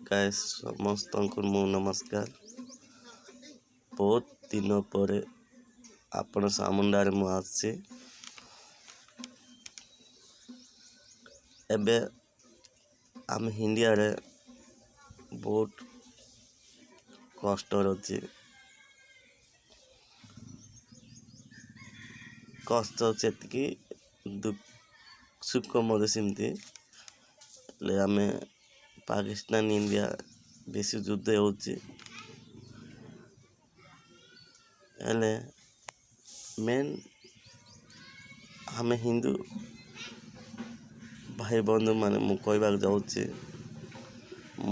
Guys समस्त को मो नमस्कार। बहुत दिन पर आपण सामुंडारे मु आसी एबे आम इंडिया रे बहुत कष्ट अच्छी कष्ट से दुख सुख मत सेमती आम पाकिस्तान इंडिया बेसी युद्ध होची मेन आम हिंदू भाई बंधु माने मु कहबाक जाऊँचे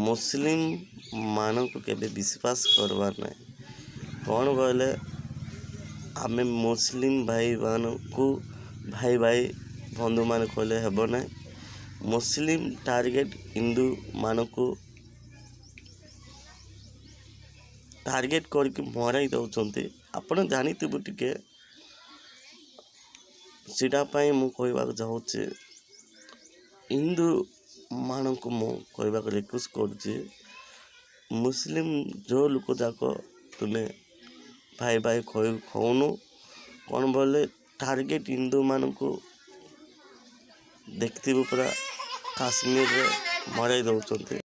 मुस्लिम मान को केबे विश्वास करवार ना कौन कहले आम मुस्लिम भाई मान को भाई भाई बंधु मान कहले हेब ना मुस्लिम टार्गेट हिंदू मान को टार्गेट करके मराई दौरान आपण जानीथिबु टिके सीटापाई मु कहबाक चाहूँचे हिंदू मान को मु कहबाक रिक्वेस्ट करुचे मुस्लिम जो लोक जाक तुम्हें भाई भाई खौनु कौन बोले टार्गेट हिंदू मान को देखते पूरा काश्मीर रे मराई दौरान